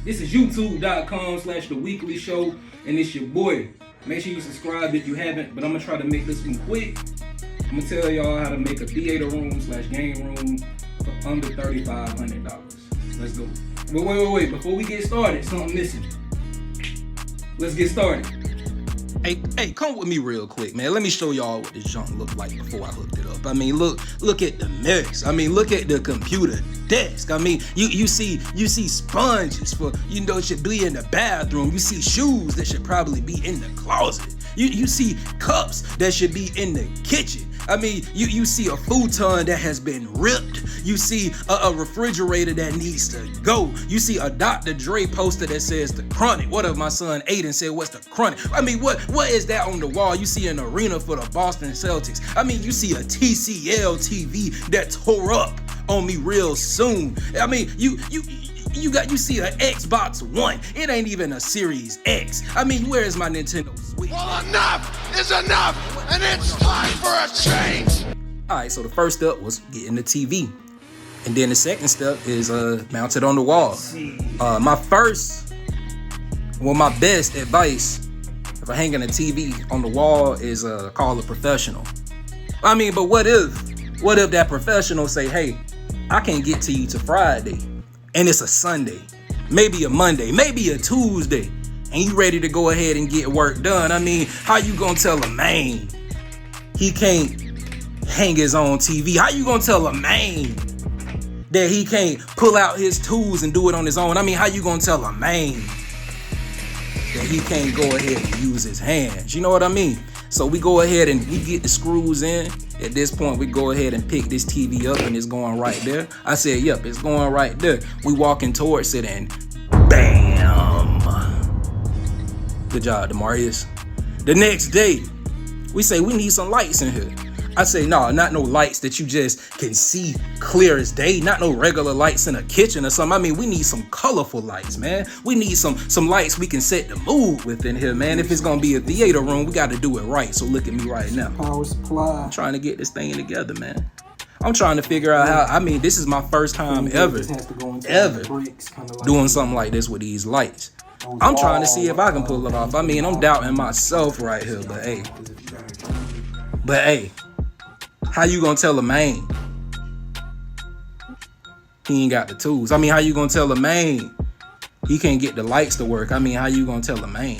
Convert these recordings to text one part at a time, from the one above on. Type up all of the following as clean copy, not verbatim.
This is youtube.com/theweeklyshow, and it's your boy. Make sure you subscribe if you haven't, but I'm gonna try to make this one quick. I'm gonna tell y'all how to make a theater room/game room for under $3,500. Let's go. But wait. Before we get started, something missing. Let's get started. Hey, come with me real quick, man. Let me show y'all what this junk looked like before I hooked it up. I mean, look at the mess. I mean, look at the computer desk. I mean, you see sponges for, should be in the bathroom. You see shoes that should probably be in the closet. You see cups that should be in the kitchen. I mean, you see a futon that has been ripped. You see a refrigerator that needs to go. You see a Dr. Dre poster that says the chronic. What if my son Aiden said, what's the chronic? I mean, what is that on the wall? You see an arena for the Boston Celtics. I mean, you see a TCL TV that tore up on me real soon. I mean, you see an Xbox One. It ain't even a Series X. I mean, where is my Nintendo Switch? Well, enough is enough, and it's time for a change. All right, so the first step was getting the TV. And then the second step is mounted on the wall. My best advice for hanging a TV on the wall is call a professional. I mean, but what if that professional say, hey, I can't get to you till Friday, and it's a Sunday, maybe a Monday, maybe a Tuesday, and you ready to go ahead and get work done? I mean, how you gonna tell a man he can't hang his own TV? How you gonna tell a man that he can't pull out his tools and do it on his own? I mean, how you gonna tell a man that he can't go ahead and use his hands? You know what I mean? So we go ahead and we get the screws in. At this point, we go ahead and pick this TV up, and it's going right there. I said, yep, it's going right there. We walking towards it, and bam! Good job, Demarius. The next day, we say we need some lights in here. I say, no, not no lights that you just can see clear as day. Not no regular lights in a kitchen or something. I mean, we need some colorful lights, man. We need some lights we can set the mood with in here, man. If it's gonna be a theater room, we gotta do it right. So look at me right now. Power supply. I'm trying to get this thing together, man. I'm trying to figure out how. I mean, this is my first time ever doing something like this with these lights. I'm trying to see if I can pull it off. I mean, I'm doubting myself right here, but hey. How you gonna tell a man he ain't got the tools? I mean, how you gonna tell a man he can't get the lights to work? I mean, how you gonna tell a man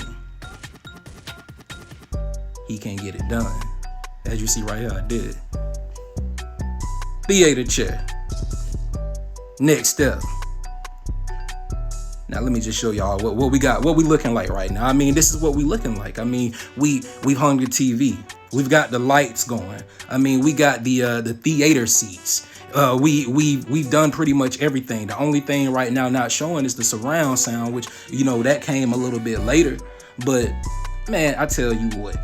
he can't get it done? As you see right here, I did. Theater chair. Next step. Now let me just show y'all what we got, what we looking like right now. I mean, this is what we looking like. I mean, we hung the TV. We've got the lights going. I mean, we got the theater seats. We've done pretty much everything. The only thing right now not showing is the surround sound, which, that came a little bit later. But man, I tell you what,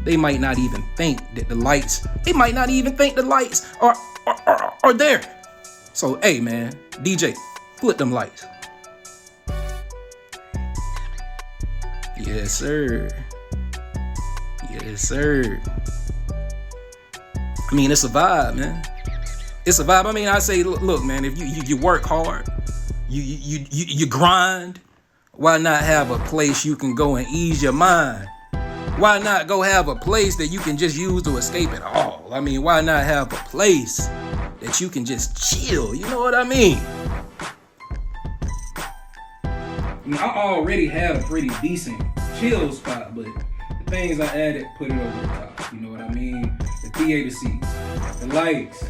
they might not even think that the lights, are there. So, hey man, DJ, flip them lights. Yes, sir. Yes, sir. I mean, it's a vibe, man. It's a vibe. I mean, I say, look, man, if you work hard, you grind, why not have a place you can go and ease your mind? Why not go have a place that you can just use to escape it all? I mean, why not have a place that you can just chill? You know what I mean? I already had a pretty decent chill spot, but the things I added put it over the top. You know what I mean? The theater seats, the lights,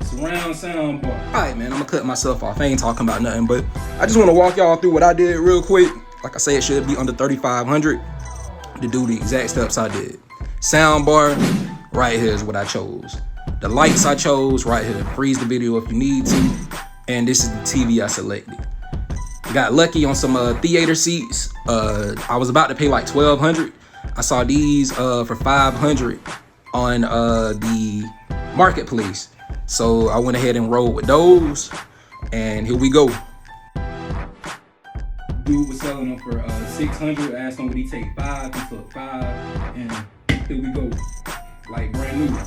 surround sound bar. All right, man, I'm gonna cut myself off. I ain't talking about nothing, but I just want to walk y'all through what I did real quick. Like I said, it should be under 3,500 to do the exact steps I did. Sound bar, right here is what I chose. The lights I chose, right here. Freeze the video if you need to. And this is the TV I selected. Got lucky on some theater seats. I was about to pay like $1,200. I saw these for $500 on the marketplace. So I went ahead and rolled with those. And here we go. Dude was selling them for $600. I asked him would he take 5. He took 5. And here we go. Like brand new.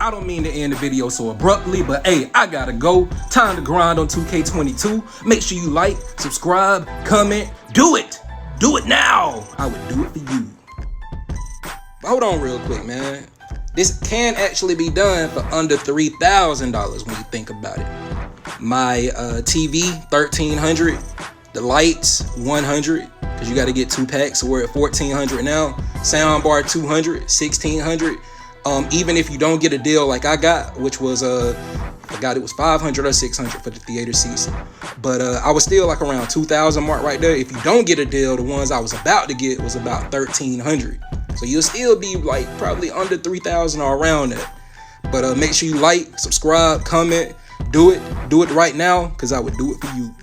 I don't mean to end the video so abruptly, but hey, I gotta go. Time to grind on 2K22. Make sure you like, subscribe, comment, do it. Do it now. I would do it for you. But hold on real quick, man. This can actually be done for under $3,000 when you think about it. My TV, $1,300. The lights, $100, because you got to get 2 packs, so we're at $1,400 now. Soundbar, $200, $1,600. Even if you don't get a deal like I got, which was I forgot it was $500 or $600 for the theater seats, but I was still like around 2,000 mark right there. If you don't get a deal, the ones I was about to get was about 1,300. So you'll still be like probably under 3,000 or around that. But make sure you like, subscribe, comment, do it right now, because I would do it for you.